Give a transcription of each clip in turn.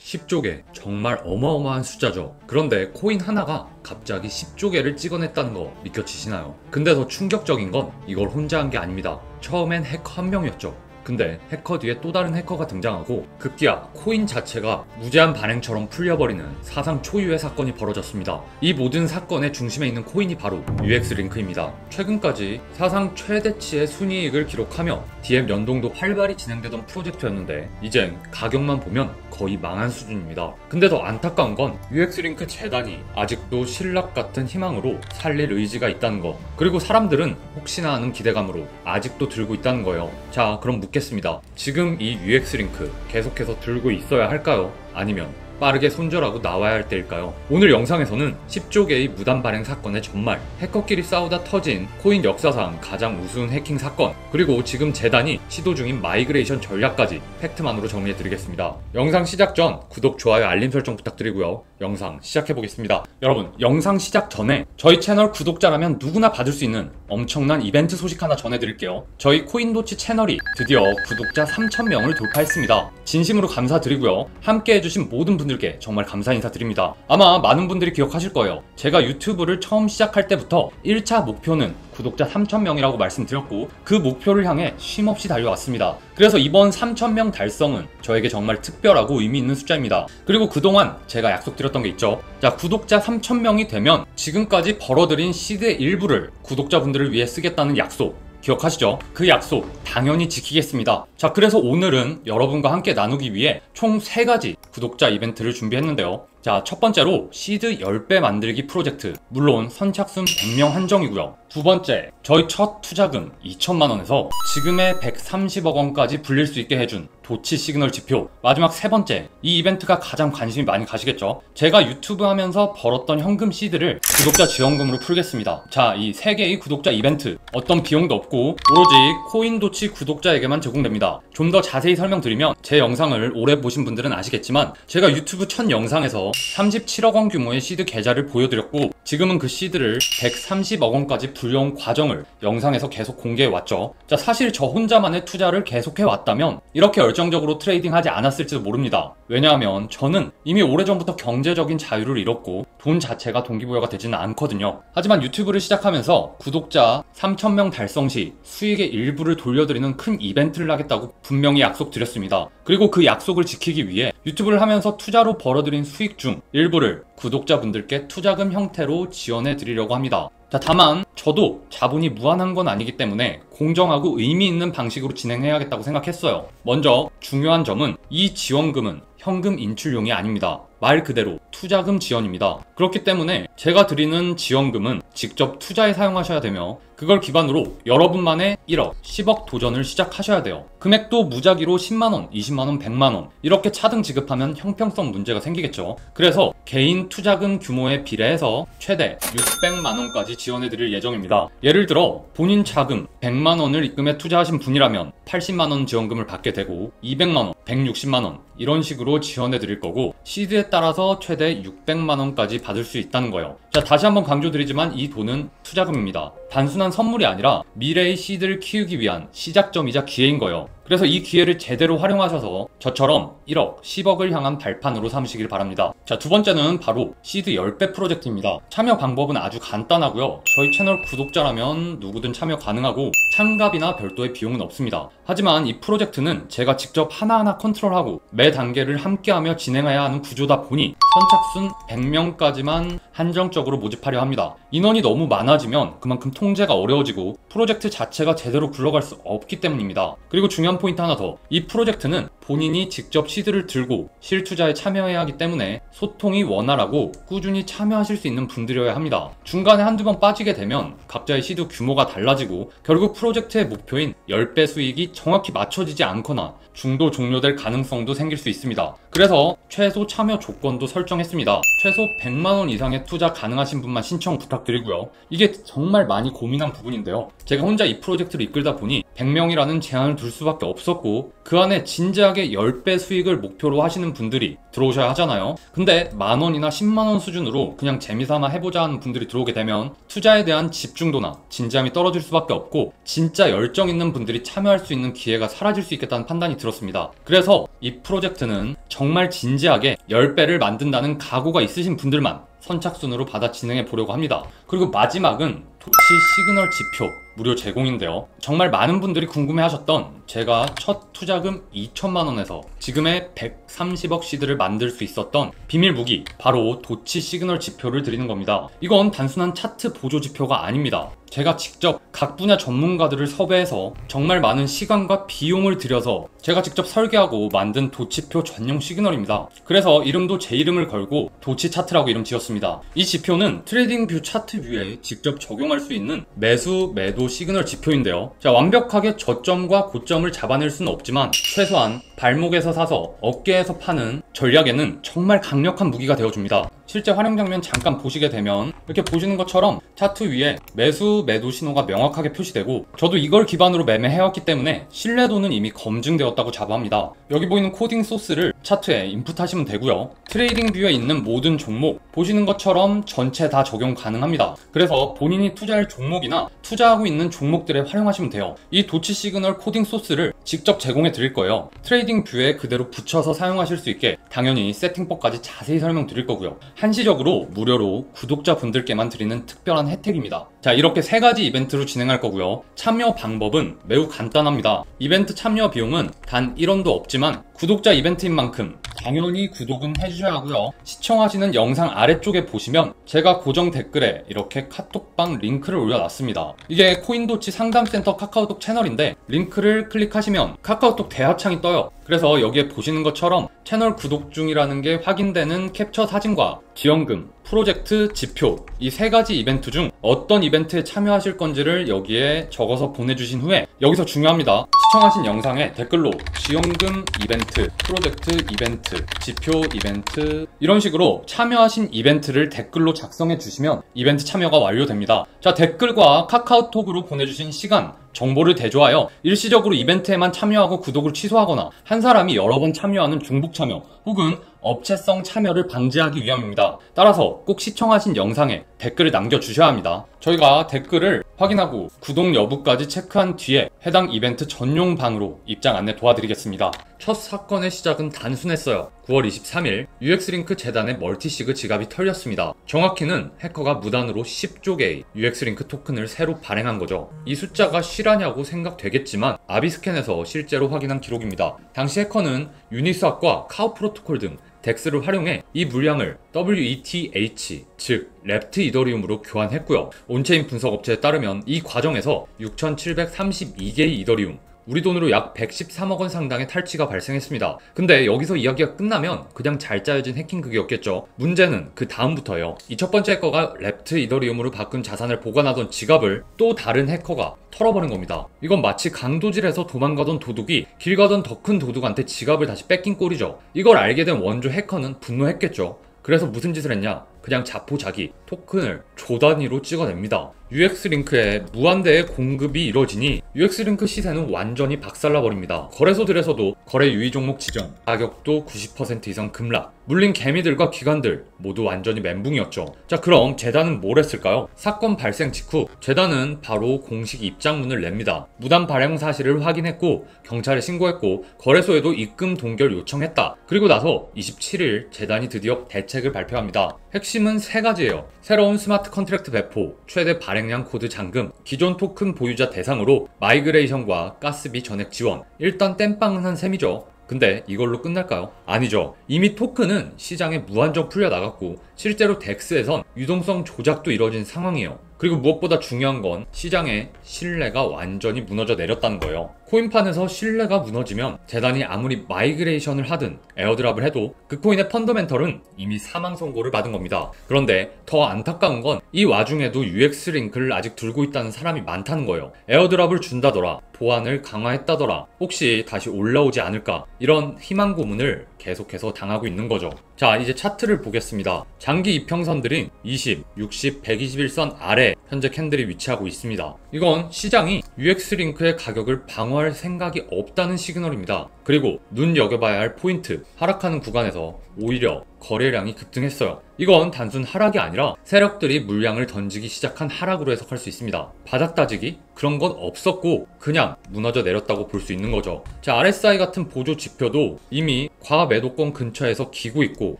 10조 개, 정말 어마어마한 숫자죠. 그런데 코인 하나가 갑자기 10조 개를 찍어냈다는 거 믿겨지시나요? 근데 더 충격적인 건 이걸 혼자 한 게 아닙니다. 처음엔 해커 한 명이었죠. 근데 해커 뒤에 또 다른 해커가 등장하고 급기야 코인 자체가 무제한 발행처럼 풀려버리는 사상 초유의 사건이 벌어졌습니다. 이 모든 사건의 중심에 있는 코인이 바로 UX링크입니다. 최근까지 사상 최대치의 순이익을 기록하며 DM 연동도 활발히 진행되던 프로젝트였는데 이젠 가격만 보면 거의 망한 수준입니다. 근데 더 안타까운 건 UX링크 재단이 아직도 신락 같은 희망으로 살릴 의지가 있다는 거, 그리고 사람들은 혹시나 하는 기대감으로 아직도 들고 있다는 거예요. 자, 그럼 묻겠습니다. 지금 이 UX링크 계속해서 들고 있어야 할까요? 아니면 빠르게 손절하고 나와야 할 때일까요? 오늘 영상에서는 10조 개의 무단 발행 사건의 전말, 해커끼리 싸우다 터진 코인 역사상 가장 우스운 해킹 사건, 그리고 지금 재단이 시도 중인 마이그레이션 전략까지 팩트만으로 정리해드리겠습니다. 영상 시작 전 구독, 좋아요, 알림 설정 부탁드리고요. 영상 시작해보겠습니다. 여러분, 영상 시작 전에 저희 채널 구독자라면 누구나 받을 수 있는 엄청난 이벤트 소식 하나 전해드릴게요. 저희 코인도치 채널이 드디어 구독자 3,000명을 돌파했습니다. 진심으로 감사드리고요. 함께 해주신 모든 분들께 정말 감사 인사드립니다. 아마 많은 분들이 기억하실 거예요. 제가 유튜브를 처음 시작할 때부터 1차 목표는 구독자 3,000명이라고 말씀드렸고 그 목표를 향해 쉼없이 달려왔습니다. 그래서 이번 3,000명 달성은 저에게 정말 특별하고 의미 있는 숫자입니다. 그리고 그동안 제가 약속드렸던 게 있죠. 자, 구독자 3,000명이 되면 지금까지 벌어들인 시드의 일부를 구독자분들을 위해 쓰겠다는 약속 기억하시죠? 그 약속 당연히 지키겠습니다. 자, 그래서 오늘은 여러분과 함께 나누기 위해 총 3가지 구독자 이벤트를 준비했는데요. 자, 첫 번째로 시드 10배 만들기 프로젝트, 물론 선착순 100명 한정이고요. 두 번째, 저희 첫 투자금 2천만원에서 지금의 130억 원까지 불릴 수 있게 해준 도치 시그널 지표. 마지막 세 번째, 이 이벤트가 가장 관심이 많이 가시겠죠? 제가 유튜브 하면서 벌었던 현금 시드를 구독자 지원금으로 풀겠습니다. 자, 이 3개의 구독자 이벤트 어떤 비용도 없고 오로지 코인도치 구독자에게만 제공됩니다. 좀 더 자세히 설명드리면 제 영상을 오래 보신 분들은 아시겠지만 제가 유튜브 첫 영상에서 37억 원 규모의 시드 계좌를 보여드렸고 지금은 그 시드를 130억 원까지 불려온 과정을 영상에서 계속 공개해왔죠. 자, 사실 저 혼자만의 투자를 계속해왔다면 이렇게 열정적으로 트레이딩하지 않았을지도 모릅니다. 왜냐하면 저는 이미 오래전부터 경제적인 자유를 잃었고 돈 자체가 동기부여가 되지는 않거든요. 하지만 유튜브를 시작하면서 구독자 3,000명 달성 시 수익의 일부를 돌려드리는 큰 이벤트를 하겠다고 분명히 약속드렸습니다. 그리고 그 약속을 지키기 위해 유튜브를 하면서 투자로 벌어들인 수익 중 일부를 구독자분들께 투자금 형태로 지원해 드리려고 합니다. 자, 다만 저도 자본이 무한한 건 아니기 때문에 공정하고 의미 있는 방식으로 진행해야겠다고 생각했어요. 먼저 중요한 점은 이 지원금은 현금 인출용이 아닙니다. 말 그대로 투자금 지원입니다. 그렇기 때문에 제가 드리는 지원금은 직접 투자에 사용하셔야 되며 그걸 기반으로 여러분만의 1억, 10억 도전을 시작하셔야 돼요. 금액도 무작위로 10만원, 20만원, 100만원 이렇게 차등 지급하면 형평성 문제가 생기겠죠. 그래서 개인 투자금 규모에 비례해서 최대 600만원까지 지원해드릴 예정입니다. 예를 들어 본인 자금 100만원을 입금해 투자하신 분이라면 80만원 지원금을 받게 되고 200만원, 160만원 이런 식으로 지원해드릴 거고 시드에 따라서 최대 600만원까지 받을 수 있다는 거예요. 자, 다시 한번 강조드리지만 이 돈은 투자금입니다. 단순한 선물이 아니라 미래의 시드를 키우기 위한 시작점이자 기회인 거예요. 그래서 이 기회를 제대로 활용하셔서 저처럼 1억, 10억을 향한 발판으로 삼으시길 바랍니다. 자, 두 번째는 바로 시드 10배 프로젝트입니다. 참여 방법은 아주 간단하고요. 저희 채널 구독자라면 누구든 참여 가능하고 참가비나 별도의 비용은 없습니다. 하지만 이 프로젝트는 제가 직접 하나하나 컨트롤하고 매 단계를 함께하며 진행해야 하는 구조다 보니 선착순 100명까지만 한정적으로 모집하려 합니다. 인원이 너무 많아지면 그만큼 통제가 어려워지고 프로젝트 자체가 제대로 굴러갈 수 없기 때문입니다. 그리고 중요한 포인트 하나 더, 이 프로젝트는 본인이 직접 시드를 들고 실투자에 참여해야 하기 때문에 소통이 원활하고 꾸준히 참여하실 수 있는 분들이어야 합니다. 중간에 한두 번 빠지게 되면 각자의 시드 규모가 달라지고 결국 프로젝트의 목표인 10배 수익이 정확히 맞춰지지 않거나 중도 종료될 가능성도 생길 수 있습니다. 그래서 최소 참여 조건도 설정했습니다. 최소 100만원 이상의 투자 가능하신 분만 신청 부탁드리고요. 이게 정말 많이 고민한 부분인데요. 제가 혼자 이 프로젝트를 이끌다 보니 100명이라는 제한을 둘 수밖에 없었고 그 안에 진지하게 10배 수익을 목표로 하시는 분들이 들어오셔야 하잖아요. 근데 만원이나 10만원 수준으로 그냥 재미삼아 해보자 하는 분들이 들어오게 되면 투자에 대한 집중도나 진지함이 떨어질 수밖에 없고 진짜 열정 있는 분들이 참여할 수 있는 기회가 사라질 수 있겠다는 판단이 들었습니다. 그래서 이 프로젝트는 정말 진지하게 10배를 만든다는 각오가 있으신 분들만 선착순으로 받아 진행해 보려고 합니다. 그리고 마지막은 도치 시그널 지표 무료 제공인데요. 정말 많은 분들이 궁금해하셨던 제가 첫 투자금 2천만원에서 지금의 130억 시드를 만들 수 있었던 비밀 무기, 바로 도치 시그널 지표를 드리는 겁니다. 이건 단순한 차트 보조 지표가 아닙니다. 제가 직접 각 분야 전문가들을 섭외해서 정말 많은 시간과 비용을 들여서 제가 직접 설계하고 만든 도치표 전용 시그널입니다. 그래서 이름도 제 이름을 걸고 도치 차트라고 이름 지었습니다. 이 지표는 트레이딩 뷰 차트 뷰에 직접 적용할 수 있는 매수, 매도 시그널 지표인데요. 자, 완벽하게 저점과 고점을 잡아낼 수는 없지만 최소한 발목에서 사서 어깨에서 파는 전략에는 정말 강력한 무기가 되어줍니다. 실제 활용 장면 잠깐 보시게 되면 이렇게 보시는 것처럼 차트 위에 매수, 매도 신호가 명확하게 표시되고 저도 이걸 기반으로 매매해왔기 때문에 신뢰도는 이미 검증되었다고 자부합니다. 여기 보이는 코딩 소스를 차트에 인풋하시면 되고요. 트레이딩 뷰에 있는 모든 종목 보시는 것처럼 전체 다 적용 가능합니다. 그래서 본인이 투자할 종목이나 투자하고 있는 종목들에 활용하시면 돼요. 이 도치 시그널 코딩 소스를 직접 제공해 드릴 거예요. 트레이딩 뷰에 그대로 붙여서 사용하실 수 있게 당연히 세팅법까지 자세히 설명드릴 거고요. 한시적으로 무료로 구독자분들께만 드리는 특별한 혜택입니다. 자, 이렇게 3가지 이벤트로 진행할 거고요. 참여 방법은 매우 간단합니다. 이벤트 참여 비용은 단 1원도 없지만 구독자 이벤트인 만큼 당연히 구독은 해주셔야 하고요. 시청하시는 영상 아래쪽에 보시면 제가 고정 댓글에 이렇게 카톡방 링크를 올려놨습니다. 이게 코인도치 상담센터 카카오톡 채널인데 링크를 클릭하시면 카카오톡 대화창이 떠요. 그래서 여기에 보시는 것처럼 채널 구독 중이라는 게 확인되는 캡처 사진과 지원금, 프로젝트 지표, 이 3가지 이벤트 중 어떤 이벤트에 참여하실 건지를 여기에 적어서 보내주신 후에 여기서 중요합니다. 시청하신 영상에 댓글로 지원금 이벤트, 프로젝트 이벤트, 지표 이벤트 이런 식으로 참여하신 이벤트를 댓글로 작성해 주시면 이벤트 참여가 완료됩니다. 자, 댓글과 카카오톡으로 보내주신 시간, 정보를 대조하여 일시적으로 이벤트에만 참여하고 구독을 취소하거나 한 사람이 여러 번 참여하는 중복 참여 혹은 업체성 참여를 방지하기 위함입니다. 따라서 꼭 시청하신 영상에 댓글을 남겨주셔야 합니다. 저희가 댓글을 확인하고 구독 여부까지 체크한 뒤에 해당 이벤트 전용 방으로 입장 안내 도와드리겠습니다. 첫 사건의 시작은 단순했어요. 9월 23일 UX링크 재단의 멀티시그 지갑이 털렸습니다. 정확히는 해커가 무단으로 10조 개의 UX링크 토큰을 새로 발행한 거죠. 이 숫자가 실화냐고 생각되겠지만 아비스캔에서 실제로 확인한 기록입니다. 당시 해커는 유니스왑과 카우 프로토콜 등 덱스를 활용해 이 물량을 WETH, 즉 랩트 이더리움으로 교환했고요. 온체인 분석업체에 따르면 이 과정에서 6,732개의 이더리움, 우리 돈으로 약 113억 원 상당의 탈취가 발생했습니다. 근데 여기서 이야기가 끝나면 그냥 잘 짜여진 해킹극이었겠죠. 문제는 그 다음부터예요. 이 첫 번째 해커가 랩트 이더리움으로 바꾼 자산을 보관하던 지갑을 또 다른 해커가 털어버린 겁니다. 이건 마치 강도질에서 도망가던 도둑이 길 가던 더 큰 도둑한테 지갑을 다시 뺏긴 꼴이죠. 이걸 알게 된 원조 해커는 분노했겠죠. 그래서 무슨 짓을 했냐? 그냥 자포자기 토큰을 조 단위로 찍어냅니다. UX링크에 무한대의 공급이 이뤄지니 UX링크 시세는 완전히 박살나버립니다. 거래소들에서도 거래 유의 종목 지정, 가격도 90% 이상 급락, 물린 개미들과 기관들 모두 완전히 멘붕이었죠. 자, 그럼 재단은 뭘 했을까요? 사건 발생 직후 재단은 바로 공식 입장문을 냅니다. 무단 발행 사실을 확인했고 경찰에 신고했고 거래소에도 입금 동결 요청했다. 그리고 나서 27일 재단이 드디어 대책을 발표합니다. 핵심은 3가지예요. 새로운 스마트 컨트랙트 배포, 최대 발행량 코드 잠금, 기존 토큰 보유자 대상으로 마이그레이션과 가스비 전액 지원. 일단 땜빵은 한 셈이죠. 근데 이걸로 끝날까요? 아니죠. 이미 토큰은 시장에 무한정 풀려나갔고 실제로 덱스에선 유동성 조작도 이뤄진 상황이에요. 그리고 무엇보다 중요한 건 시장의 신뢰가 완전히 무너져 내렸다는 거예요. 코인판에서 신뢰가 무너지면 재단이 아무리 마이그레이션을 하든 에어드랍을 해도 그 코인의 펀더멘털은 이미 사망 선고를 받은 겁니다. 그런데 더 안타까운 건 이 와중에도 UX링크를 아직 들고 있다는 사람이 많다는 거예요. 에어드랍을 준다더라, 보안을 강화했다더라, 혹시 다시 올라오지 않을까, 이런 희망 고문을 계속해서 당하고 있는 거죠. 자, 이제 차트를 보겠습니다. 장기 이평선들인 20, 60, 121선 아래 현재 캔들이 위치하고 있습니다. 이건 시장이 UX링크의 가격을 방어할 생각이 없다는 시그널입니다. 그리고 눈여겨봐야 할 포인트, 하락하는 구간에서 오히려 거래량이 급등했어요. 이건 단순 하락이 아니라 세력들이 물량을 던지기 시작한 하락으로 해석할 수 있습니다. 바닥 따지기? 그런 건 없었고 그냥 무너져 내렸다고 볼 수 있는 거죠. 자, RSI 같은 보조 지표도 이미 과매도권 근처에서 기고 있고,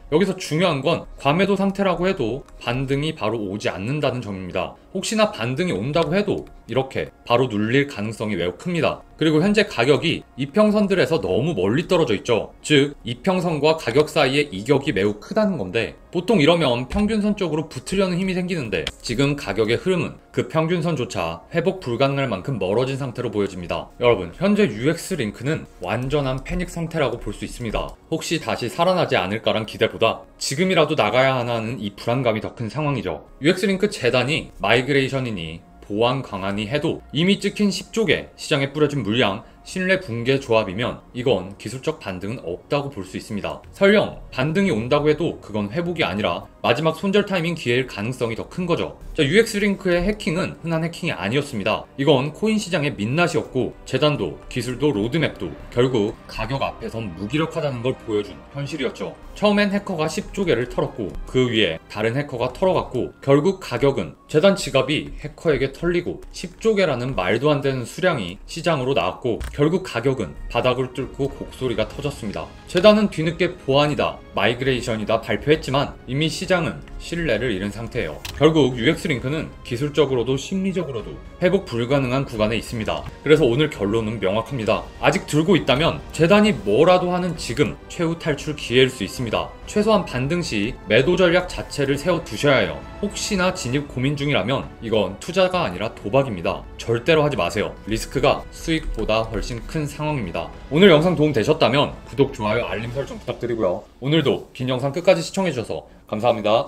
여기서 중요한 건 과매도 상태라고 해도 반등이 바로 오지 않는다는 점입니다. 혹시나 반등이 온다고 해도 이렇게 바로 눌릴 가능성이 매우 큽니다. 그리고 현재 가격이 이평선들에서 너무 멀리 떨어져 있죠. 즉 이평선과 가격 사이의 이격이 매우 크다는 건데, 보통 이러면 평균선 쪽으로 붙으려는 힘이 생기는데 지금 가격의 흐름은 그 평균선조차 회복 불가능할 만큼 멀어진 상태로 보여집니다. 여러분, 현재 UX링크는 완전한 패닉 상태라고 볼 수 있습니다. 혹시 다시 살아나지 않을까란 기대보다 지금이라도 나가야 하나는 이 불안감이 더 큰 상황이죠. UX링크 재단이 마이그레이션이니 보안 강화니 해도 이미 찍힌 10조개 시장에 뿌려진 물량, 신뢰 붕괴 조합이면 이건 기술적 반등은 없다고 볼 수 있습니다. 설령 반등이 온다고 해도 그건 회복이 아니라 마지막 손절 타이밍 기회일 가능성이 더 큰 거죠. 자, UX링크의 해킹은 흔한 해킹이 아니었습니다. 이건 코인 시장의 민낯이었고 재단도 기술도 로드맵도 결국 가격 앞에선 무기력하다는 걸 보여준 현실이었죠. 처음엔 해커가 10조개를 털었고 그 위에 다른 해커가 털어갔고 결국 가격은 재단 지갑이 해커에게 털리고 10조개라는 말도 안 되는 수량이 시장으로 나왔고 결국 가격은 바닥을 뚫고 곡소리가 터졌습니다. 재단은 뒤늦게 보안이다, 마이그레이션이다 발표했지만 이미 시장은 신뢰를 잃은 상태예요. 결국 UX링크는 기술적으로도 심리적으로도 회복 불가능한 구간에 있습니다. 그래서 오늘 결론은 명확합니다. 아직 들고 있다면 재단이 뭐라도 하는 지금 최후 탈출 기회일 수 있습니다. 최소한 반등 시 매도 전략 자체를 세워두셔야 해요. 혹시나 진입 고민 중이라면 이건 투자가 아니라 도박입니다. 절대로 하지 마세요. 리스크가 수익보다 훨씬 큰 상황입니다. 오늘 영상 도움 되셨다면 구독, 좋아요, 알림 설정 부탁드리고요. 오늘도 긴 영상 끝까지 시청해주셔서 감사합니다.